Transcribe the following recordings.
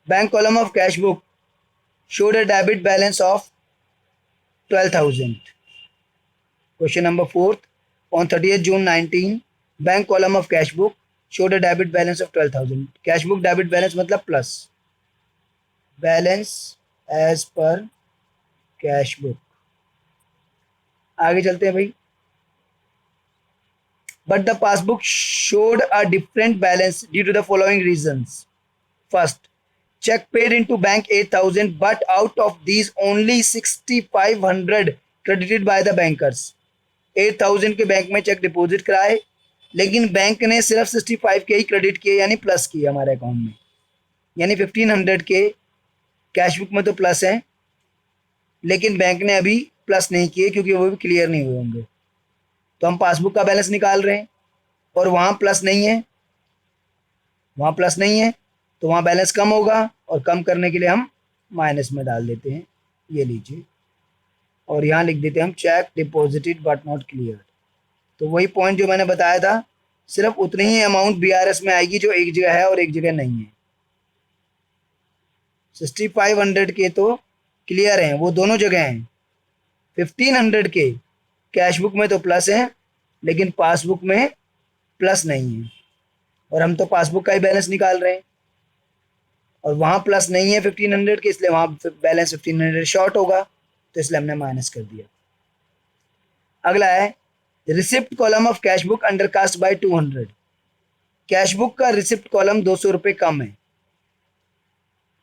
Bank column of cash book showed a debit balance of 12,000. Question number 4. On 30th June 19, bank column of cash book showed a debit balance of 12,000. Cash book debit balance मतलब plus. Balance as per cash book. आगे चलते हैं भाई. But the passbook showed a different balance due to the following reasons. First, check paid into bank 8,000, but out of these only 6,500 credited by the bankers. 8,000 के bank में check deposit कराए, लेकिन bank ने सिर्फ 65 के ही क्रेडिट किए, यानी plus किए हमारे अकाउंट में. यानी 1,500 के कैश बुक में तो प्लस है, लेकिन बैंक ने अभी प्लस नहीं किए क्योंकि वो भी क्लियर नहीं हुए होंगे. तो हम पासबुक का बैलेंस निकाल रहे हैं और वहाँ प्लस नहीं है, वहाँ प्लस नहीं है, तो वहाँ बैलेंस कम होगा, और कम करने के लिए हम माइनस में डाल देते हैं. ये लीजिए, और यहाँ लिख देते हैं हम check deposited but not clear. तो वही पॉइंट जो मैंने बताया था, सिर्फ उतनी ही अमाउंट बीआरएस में आएगी जो एक जगह है और एक जगह नहीं है. 6,500 के तो क्लियर हैं, वो दोनों जगह हैं. 1,500 के कैश बुक में तो प्लस है, लेकिन पासबुक में प्लस नहीं है, और हम तो पासबुक का ही बैलेंस निकाल रहे हैं, और वहाँ प्लस नहीं है 1,500 के, इसलिए वहाँ बैलेंस 1,500 शॉर्ट होगा, तो इसलिए हमने माइनस कर दिया. अगला है receipt column of cash book undercast by 200. Cash book का रिसिप्ट कॉलम 200 रुपये कम है.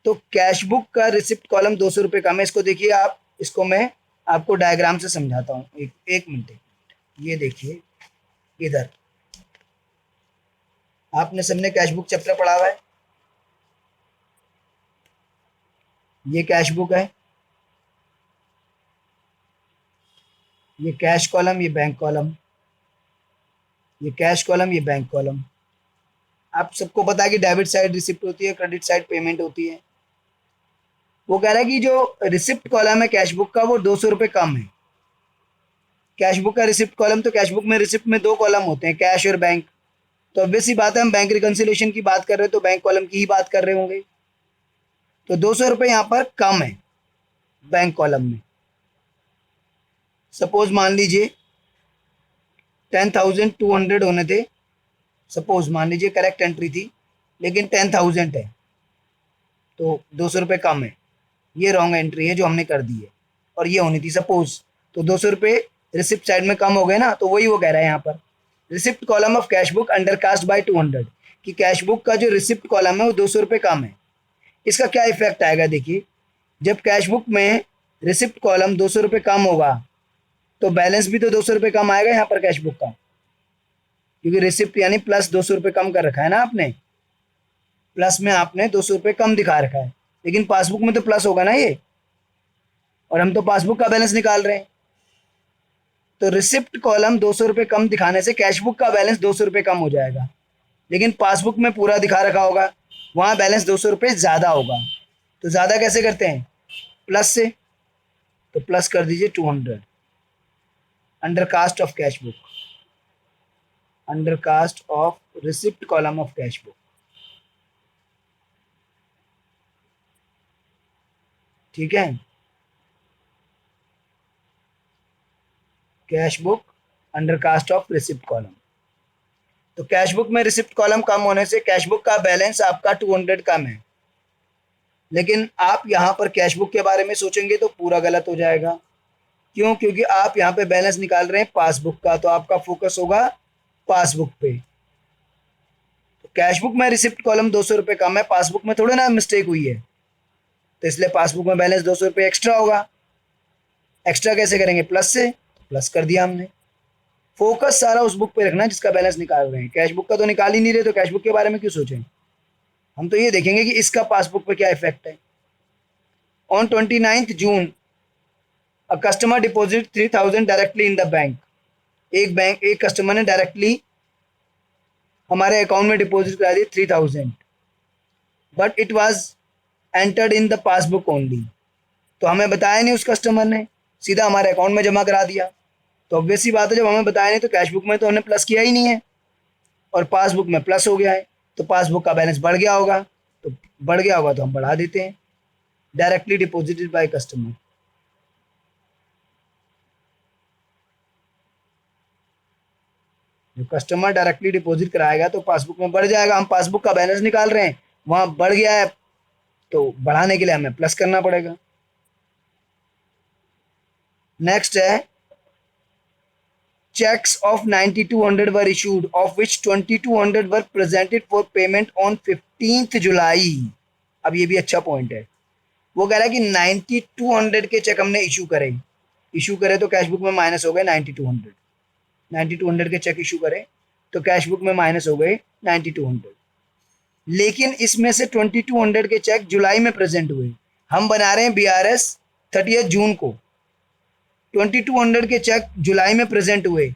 तो कैश बुक का रिसिप्ट कॉलम 200 रुपये कम है. इसको देखिए आप, इसको मैं आपको डायग्राम से समझाता हूँ. एक मिनट. ये देखिए इधर, आपने सबने कैश बुक चैप्टर पढ़ा हुआ है. ये कैश बुक है, ये कैश कॉलम, ये बैंक कॉलम, ये कैश कॉलम, ये बैंक कॉलम. आप सबको पता है कि डेबिट साइड रिसिप्ट होती है, क्रेडिट साइड पेमेंट होती है. वो कह रहा है कि जो रिसिप्ट कॉलम है कैश बुक का, वो 200 रुपये कम है. कैश बुक का रिसिप्ट कॉलम, तो कैश बुक में रिसिप्ट में 2 कॉलम होते हैं, कैश और बैंक. तो ऑब्वियस सी बात है, हम बैंक रिकन्सिलेशन की बात कर रहे हैं तो बैंक कॉलम की ही बात कर रहे होंगे. तो 200 रुपये यहाँ पर कम है बैंक कॉलम में. सपोज मान लीजिए 10,200 होने थे, सपोज मान लीजिए, करेक्ट एंट्री थी, लेकिन 10,000 है, तो 200 रुपये कम है. ये रॉन्ग एंट्री है जो हमने कर दी है, और ये होनी थी सपोज. तो 200 रुपये रिसिप्ट साइड में कम हो गए ना, तो वही वो कह रहा है यहाँ पर, receipt column of cash book undercast by 200, कि कैश बुक का जो रिसिप्ट कॉलम है वो 200 रुपये कम है. इसका क्या इफेक्ट आएगा, देखिए, जब कैश बुक में रिसिप्ट कॉलम 200 रुपये कम होगा, तो बैलेंस भी तो 200 रुपये कम आएगा यहाँ पर कैश बुक का, क्योंकि रिसिप्ट यानी प्लस 200 रुपये कम कर रखा है ना आपने, प्लस में आपने 200 रुपये कम दिखा रखा है, लेकिन पासबुक में तो प्लस होगा ना ये, और हम तो पासबुक का बैलेंस निकाल रहे हैं. तो रिसिप्ट कॉलम 200 रुपये कम दिखाने से कैश बुक का बैलेंस 200 रुपये कम हो जाएगा, लेकिन पासबुक में पूरा दिखा रखा होगा, वहाँ बैलेंस 200 रुपये ज़्यादा होगा. तो ज़्यादा कैसे करते हैं, प्लस से. तो प्लस कर दीजिए 200 undercast of cash book, undercast of receipt column of cash book. ठीक है, cash book undercast of receipt column. तो कैश बुक में रिसिप्ट कॉलम कम होने से कैश बुक का बैलेंस आपका 200 कम है, लेकिन आप यहाँ पर कैश बुक के बारे में सोचेंगे तो पूरा गलत हो जाएगा. क्यों, क्योंकि आप यहाँ पे बैलेंस निकाल रहे हैं पासबुक का, तो आपका फोकस होगा पासबुक पे. तो कैश बुक में रिसिप्ट कॉलम 200 रुपये कम है, पासबुक में थोड़े ना मिस्टेक हुई है, तो इसलिए पासबुक में बैलेंस 200 रुपये एक्स्ट्रा होगा. एक्स्ट्रा कैसे करेंगे, प्लस से. प्लस कर दिया हमने. फोकस सारा उस बुक पे रखना है जिसका बैलेंस निकाल रहे हैं. कैश बुक का तो निकाल ही नहीं रहे, तो कैश बुक के बारे में क्यों सोचें. हम तो ये देखेंगे कि इसका पासबुक पे क्या इफेक्ट है. On 29th June a customer deposit 3,000 directly in the bank. एक कस्टमर ने डायरेक्टली हमारे अकाउंट में डिपॉजिट करा दी 3,000, but it was entered in the passbook only. तो हमें बताया नहीं उस कस्टमर ने, सीधा हमारे अकाउंट में जमा करा दिया. तो ऑब्वियस सी बात है, जब हमें बताया नहीं तो कैश बुक में तो हमने प्लस किया ही नहीं है, और पासबुक में प्लस हो गया है, तो पासबुक का बैलेंस बढ़ गया होगा, तो बढ़ गया होगा तो हम बढ़ा देते हैं। डायरेक्टली डिपॉजिटेड बाय कस्टमर, जो कस्टमर डायरेक्टली डिपॉजिट कराएगा तो पासबुक में बढ़ जाएगा। हम पासबुक का बैलेंस निकाल रहे हैं, वहां बढ़ गया है तो बढ़ाने के लिए हमें प्लस करना पड़ेगा। नेक्स्ट है checks of 9200 were issued, of which 2200 were presented for payment on 15th जुलाई। अब ये भी अच्छा पॉइंट है, वो कह रहा है कि 9200 के चेक हमने इशू करे तो कैश बुक में माइनस हो गए 9200 के चेक इशू करे तो कैश बुक में माइनस हो गए 9200, लेकिन इसमें से 2200 के चेक जुलाई में प्रेजेंट हुए। हम बना रहे हैं BRS 30 जून को, 2200 के चेक जुलाई में प्रेजेंट हुए,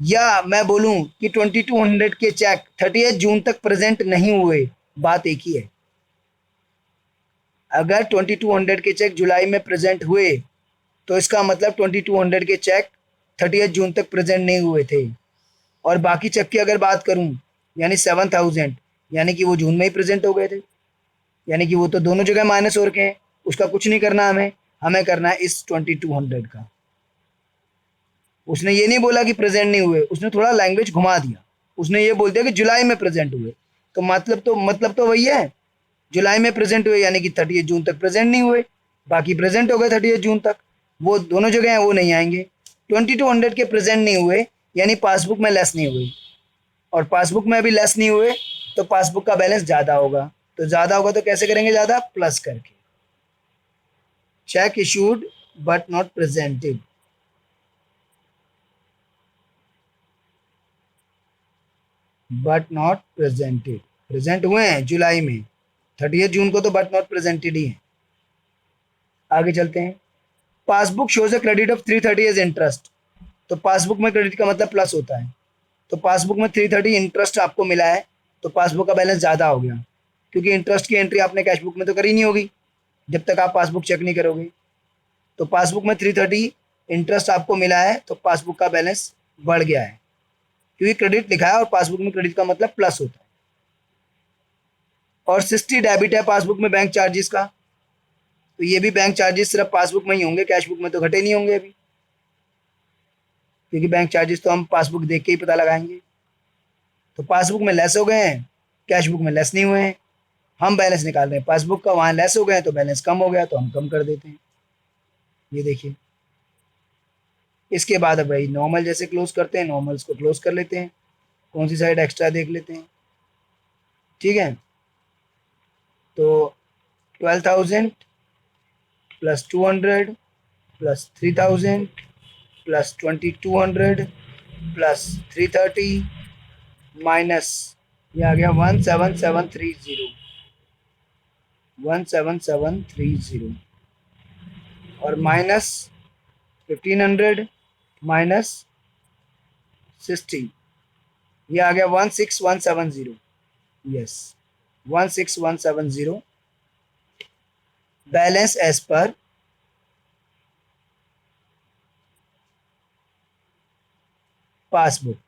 या मैं बोलूं कि 2200 के चेक 30 जून तक प्रेजेंट नहीं हुए, बात एक ही है। अगर 2200 के चेक जुलाई में प्रेजेंट हुए तो इसका मतलब 2200 के चेक 30 जून तक प्रेजेंट नहीं हुए थे। और बाकी चेक की अगर बात करूं, यानी 7000, यानी कि वो जून में ही प्रेजेंट हो गए थे, यानी कि वो तो दोनों जगह माइनस हो रखे हैं। उसका कुछ नहीं करना, हमें करना है इस 2200 का। उसने ये नहीं बोला कि प्रेजेंट नहीं हुए, उसने थोड़ा लैंग्वेज घुमा दिया। उसने ये बोल दिया कि जुलाई में प्रेजेंट हुए, तो मतलब तो वही है, जुलाई में प्रेजेंट हुए यानी कि 30 जून तक प्रेजेंट नहीं हुए, बाकी प्रेजेंट हो गए 30 जून तक। वो दोनों जगह हैं, वो नहीं आएंगे। 2200 के प्रेजेंट नहीं हुए यानी पासबुक में लेस नहीं हुई, और पासबुक में अभी लेस नहीं हुए तो पासबुक का बैलेंस ज़्यादा होगा। तो ज़्यादा होगा तो कैसे करेंगे, ज़्यादा प्लस करके। Check issued but not presented, but not presented, present हुए हैं जुलाई में, 30 जून को तो बट नॉट प्रेजेंटेड ही है। आगे चलते हैं। Passbook shows a credit of 330 as interest, तो पासबुक में क्रेडिट का मतलब प्लस होता है। तो पासबुक में 330 इंटरेस्ट आपको मिला है तो पासबुक का बैलेंस ज़्यादा हो गया, क्योंकि इंटरेस्ट की एंट्री आपने कैश बुक में तो करी नहीं होगी जब तक आप पासबुक चेक नहीं करोगे। तो पासबुक में 330 इंटरेस्ट आपको मिला है तो पासबुक का बैलेंस बढ़ गया है, क्योंकि क्रेडिट लिखा है और पासबुक में क्रेडिट का मतलब प्लस होता है। और 60 डेबिट है पासबुक में बैंक चार्जेस का, तो ये भी बैंक चार्जेस सिर्फ पासबुक में ही होंगे, कैश बुक में तो घटे नहीं होंगे अभी, क्योंकि बैंक चार्जेस तो हम पासबुक देख के ही पता लगाएंगे। तो पासबुक में लेस हो गए हैं, कैश बुक में लेस नहीं हुए हैं। हम बैलेंस निकाल रहे हैं पासबुक का, वहाँ लेस हो गए तो बैलेंस कम हो गया तो हम कम कर देते हैं। ये देखिए। इसके बाद अब भाई नॉर्मल जैसे क्लोज करते हैं, नॉर्मल्स को क्लोज कर लेते हैं, कौन सी साइड एक्स्ट्रा देख लेते हैं। ठीक है, तो 12,000 plus 200 plus 3,000 plus 2200 plus 330 minus ये आ गया 17730, 17730, और माइनस 1500 माइनस 16, ये आ गया 16170। Yes, 16170 balance as per passbook.